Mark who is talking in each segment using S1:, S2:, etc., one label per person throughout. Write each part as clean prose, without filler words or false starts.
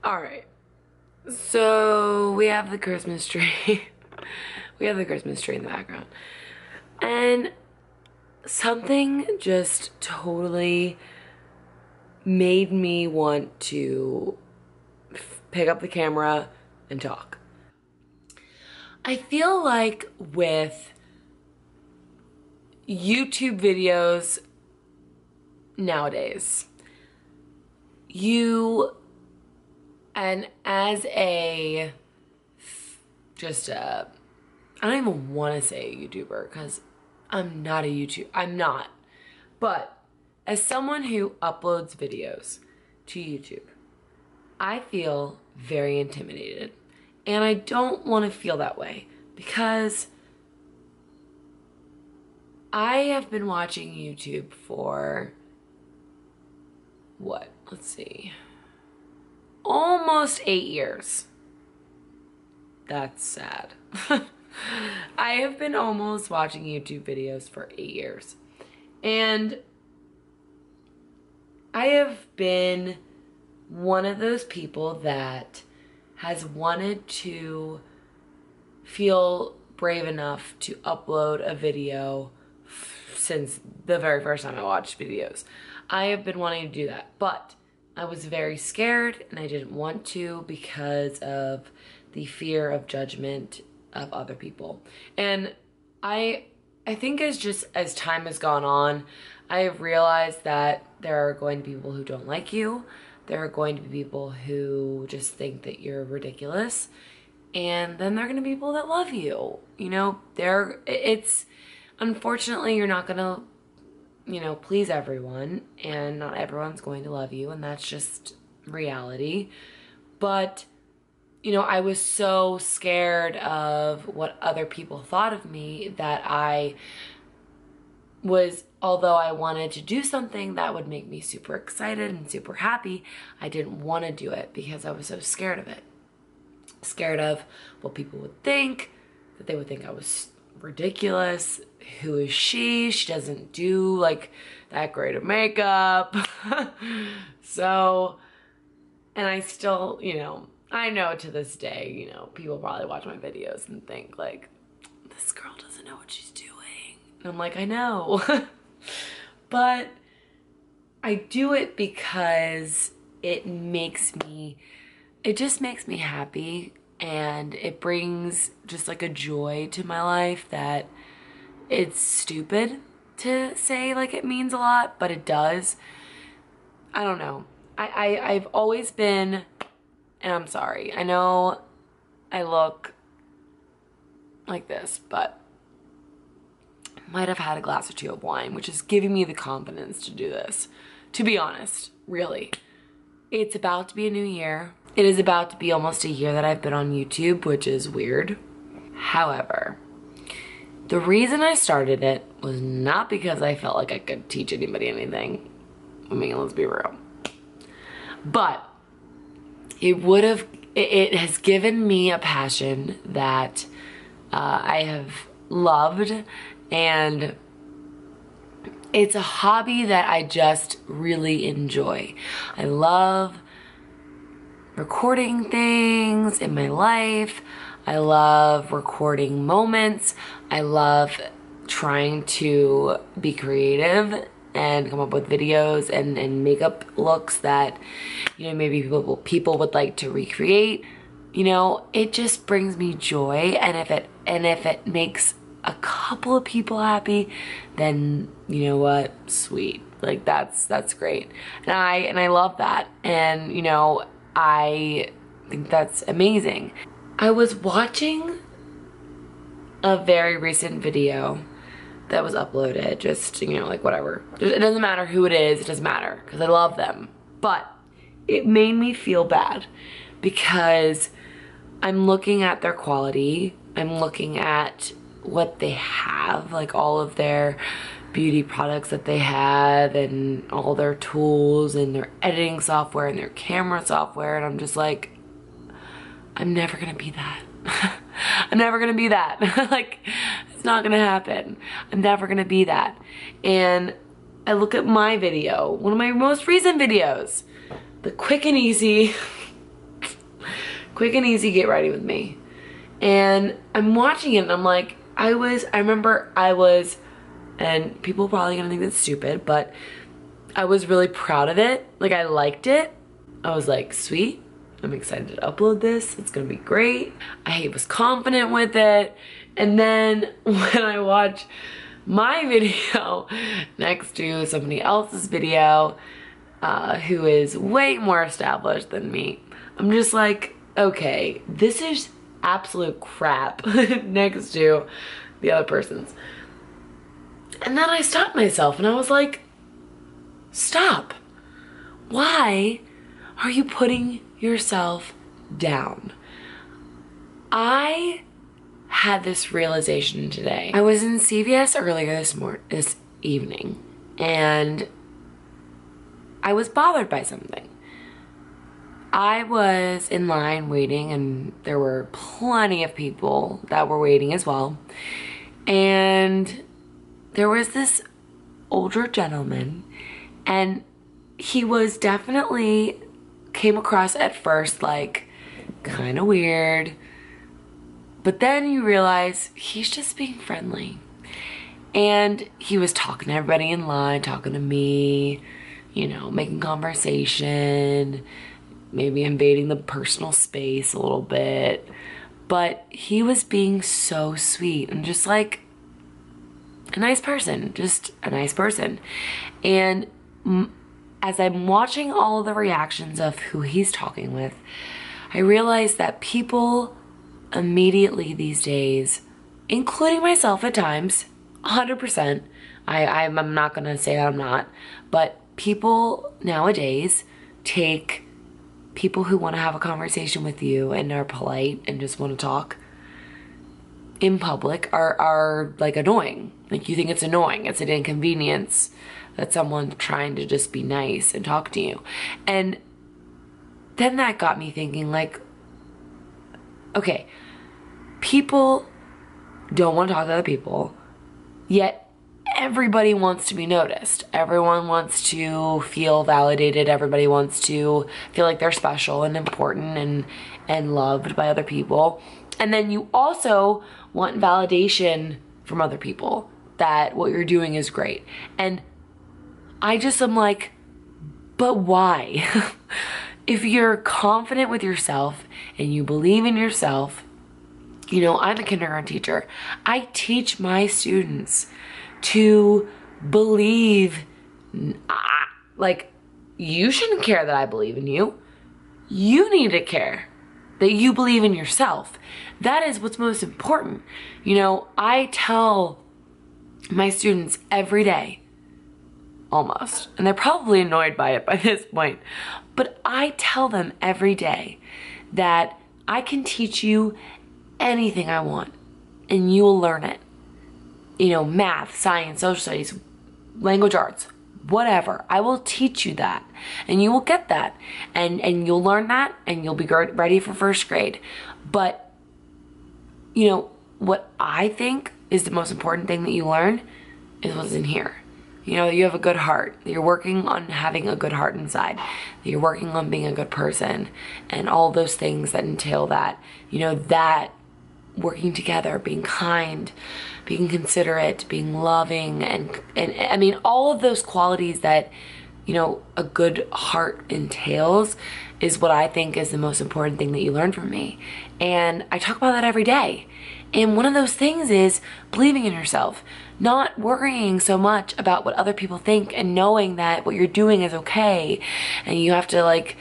S1: Alright, so we have the Christmas tree. We have the Christmas tree in the background. And something just totally made me want to pick up the camera and talk. I feel like with YouTube videos nowadays, and as a, I don't even want to say a YouTuber because I'm not a YouTuber, I'm not. But as someone who uploads videos to YouTube, I feel very intimidated. And I don't want to feel that way because I have been watching YouTube for, what? Let's see. Almost 8 years. That's sad. I have been almost watching YouTube videos for 8 years. And I have been one of those people that has wanted to feel brave enough to upload a video since the very first time I watched videos. I have been wanting to do that, but I was very scared and I didn't want to because of the fear of judgment of other people. And I think as time has gone on, I have realized that there are going to be people who don't like you. There are going to be people who just think that you're ridiculous. And then there are going to be people that love you. You know, it's unfortunately you're not going to, please everyone, and not everyone's going to love you, and that's just reality. But, I was so scared of what other people thought of me that although I wanted to do something that would make me super excited and super happy, I didn't want to do it because I was so scared of it. Scared of what people would think, that they would think I was ridiculous. Who is she? She doesn't do like that great of makeup. So, and I still, I know to this day, people probably watch my videos and think like, this girl doesn't know what she's doing. And I'm like, I know. But I do it because it just makes me happy, and it brings just like a joy to my life that it's stupid to say like it means a lot, but it does. I don't know. I've always been, and I'm sorry, I know I look like this, but I might have had a glass or two of wine, which is giving me the confidence to do this. To be honest, really. It's about to be a new year. It is about to be almost a year that I've been on YouTube, which is weird. However, the reason I started it was not because I felt like I could teach anybody anything. I mean, let's be real. But it has given me a passion that I have loved, and it's a hobby that I just really enjoy. I love recording things in my life. I love recording moments. I love trying to be creative and come up with videos and makeup looks that, maybe people would like to recreate. It just brings me joy, and if it makes a couple of people happy, then you know what, sweet. Like that's great. And I love that. And I think that's amazing. I was watching a very recent video that was uploaded, just, like whatever. It doesn't matter who it is, it doesn't matter, because I love them. But it made me feel bad because I'm looking at their quality, I'm looking at what they have, like all of their beauty products that they have and all their tools and their editing software and their camera software, and I'm just like, I'm never gonna be that. I'm never gonna be that. Like, it's not gonna happen. I'm never gonna be that. And I look at my video, one of my most recent videos, the quick and easy quick and easy get ready with me. And I'm watching it and I'm like, I remember I was, and people are probably gonna think that's stupid, but I was really proud of it. Like, I liked it. I was like, sweet, I'm excited to upload this. It's gonna be great. I was confident with it. And then when I watch my video next to somebody else's video, who is way more established than me, I'm just like, okay, this is absolute crap next to the other person's. And then I stopped myself and I was like, stop. Why are you putting yourself down? I had this realization today. I was in CVS earlier this evening, and I was bothered by something. I was in line waiting, and there were plenty of people that were waiting as well. And there was this older gentleman, and he was definitely, came across at first like kind of weird, but then you realize he's just being friendly. And he was talking to everybody in line, talking to me, you know, making conversation, maybe invading the personal space a little bit. But he was being so sweet and just like a nice person, just a nice person. And as I'm watching all the reactions of who he's talking with, I realized that people immediately these days, including myself at times, 100%, I'm not gonna say that I'm not, but people nowadays take people who want to have a conversation with you and are polite and just want to talk in public are like annoying. Like, you think it's annoying, it's an inconvenience that someone's trying to just be nice and talk to you. And then that got me thinking, like, okay, people don't want to talk to other people, yet everybody wants to be noticed. Everyone wants to feel validated. Everybody wants to feel like they're special and important and loved by other people. And then you also want validation from other people that what you're doing is great. And I just am like, but why? If you're confident with yourself and you believe in yourself, you know, I'm a kindergarten teacher. I teach my students to believe, like, you shouldn't care that I believe in you. You need to care that you believe in yourself. That is what's most important. You know, I tell my students every day, almost, and they're probably annoyed by it by this point, but I tell them every day that I can teach you anything I want and you will learn it. You know, math, science, social studies, language arts, whatever. I will teach you that and you will get that and you'll learn that and you'll be ready for first grade. But, you know, what I think is the most important thing that you learn is what's in here. You know, you have a good heart. You're working on having a good heart inside. You're working on being a good person and all those things that entail that. You know, that working together, being kind, being considerate, being loving, and I mean, all of those qualities that, you know, a good heart entails is what I think is the most important thing that you learn from me. And I talk about that every day. And one of those things is believing in yourself, not worrying so much about what other people think and knowing that what you're doing is okay. And you have to, like,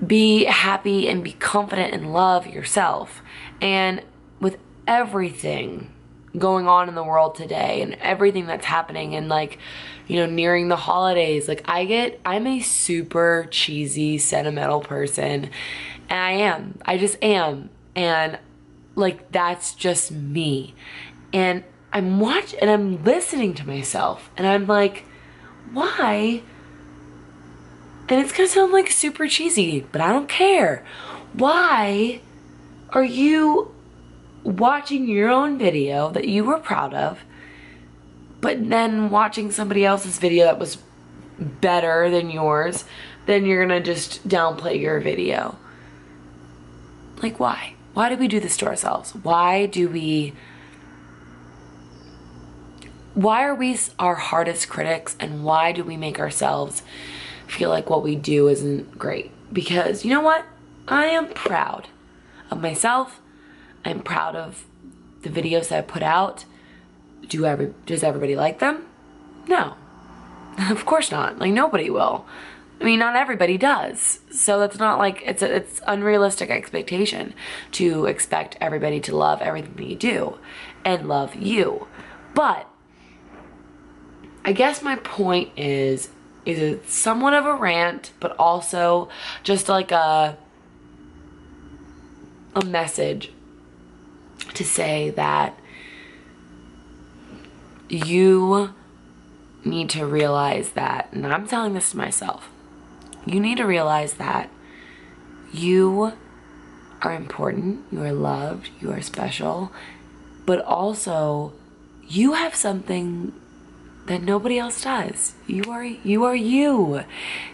S1: be happy and be confident and love yourself. And with everything going on in the world today and everything that's happening and, like, you know, nearing the holidays, like, I'm a super cheesy, sentimental person, and I just am. And, like, that's just me. And I'm listening to myself and I'm like, why? And it's gonna sound like super cheesy, but I don't care. Why are you watching your own video that you were proud of, but then watching somebody else's video that was better than yours, then you're gonna just downplay your video? Like, why? Why do we do this to ourselves? Why are we our hardest critics, and why do we make ourselves feel like what we do isn't great? Because you know what? I am proud of myself. I'm proud of the videos that I put out. Does everybody like them? No. Of course not. Like, nobody will. I mean, not everybody does. So that's not like, it's unrealistic expectation to expect everybody to love everything that you do and love you. But I guess my point is it's somewhat of a rant, but also just like a message to say that you need to realize that, and I'm telling this to myself, you need to realize that you are important, you are loved, you are special, but also you have something that nobody else does. You are you.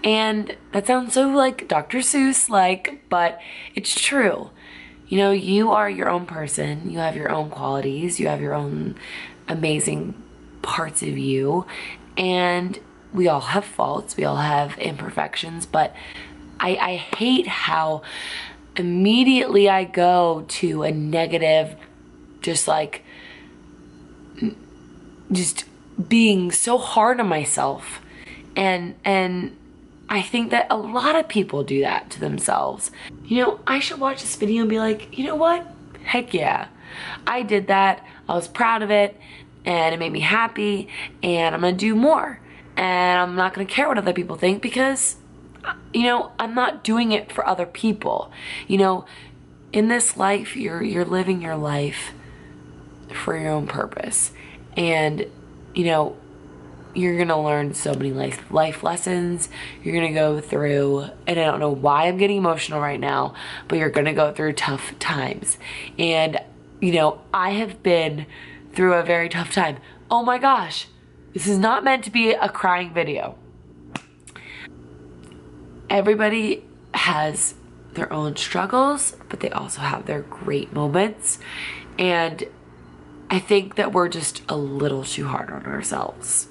S1: And that sounds so like Dr. Seuss like, but it's true. You know, you are your own person. You have your own qualities. You have your own amazing parts of you. And we all have faults. We all have imperfections. But I hate how immediately I go to a negative, just being so hard on myself. And I think that a lot of people do that to themselves. You know, I should watch this video and be like, you know what? Heck yeah. I did that. I was proud of it and it made me happy, and I'm gonna do more. And I'm not gonna care what other people think, because, you know, I'm not doing it for other people. You know, in this life, you're living your life for your own purpose. And, you know, you're gonna learn so many life lessons. You're gonna go through, and I don't know why I'm getting emotional right now, but you're gonna go through tough times. And, you know, I have been through a very tough time. Oh my gosh, this is not meant to be a crying video. Everybody has their own struggles, but they also have their great moments. And I think that we're just a little too hard on ourselves.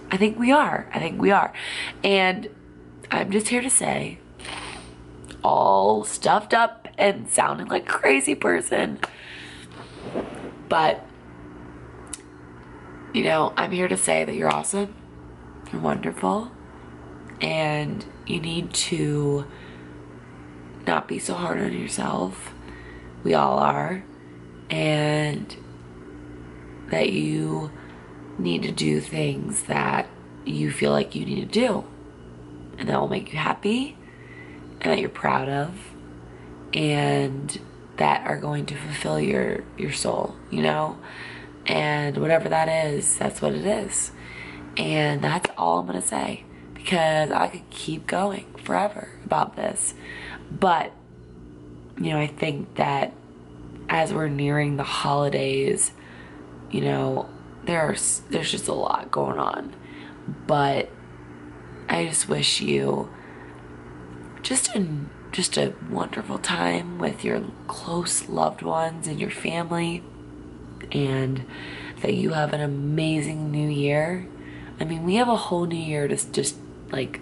S1: I think we are. And I'm just here to say, all stuffed up and sounding like a crazy person, but, you know, I'm here to say that you're awesome, you're wonderful, and you need to not be so hard on yourself. We all are. And that you need to do things that you feel like you need to do, and that will make you happy, and that you're proud of, and that are going to fulfill your soul, you know? And whatever that is, that's what it is. And that's all I'm gonna say, because I could keep going forever about this. But, you know, I think that as we're nearing the holidays, you know, there's just a lot going on. But I just wish you just a wonderful time with your close loved ones and your family, and that you have an amazing new year. I mean, we have a whole new year to just like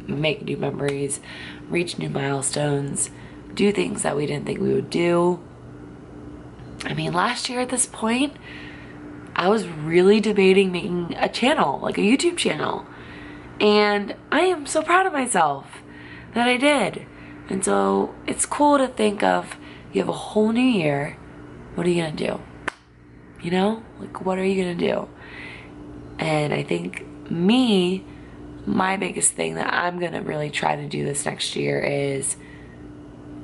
S1: make new memories, reach new milestones, do things that we didn't think we would do. I mean, last year at this point, I was really debating making a channel, like a YouTube channel. And I am so proud of myself that I did. And so it's cool to think of, you have a whole new year, what are you gonna do? You know, like, what are you gonna do? And I think my biggest thing that I'm gonna really try to do this next year is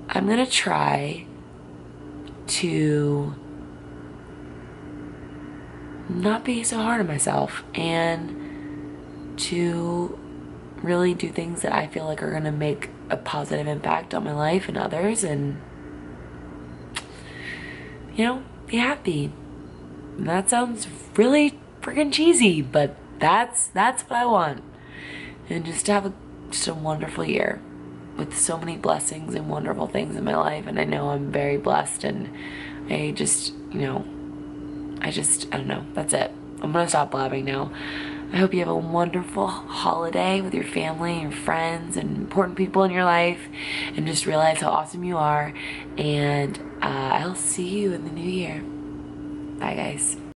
S1: I'm gonna try to not be so hard on myself, and to really do things that I feel like are gonna make a positive impact on my life and others, and, you know, be happy. And that sounds really freaking cheesy, but that's what I want. And just to have a wonderful year. with so many blessings and wonderful things in my life, and I know I'm very blessed, and I just, you know, I don't know, that's it. I'm gonna stop blabbing now. I hope you have a wonderful holiday with your family, your friends, and important people in your life, and just realize how awesome you are, and I'll see you in the new year. Bye, guys.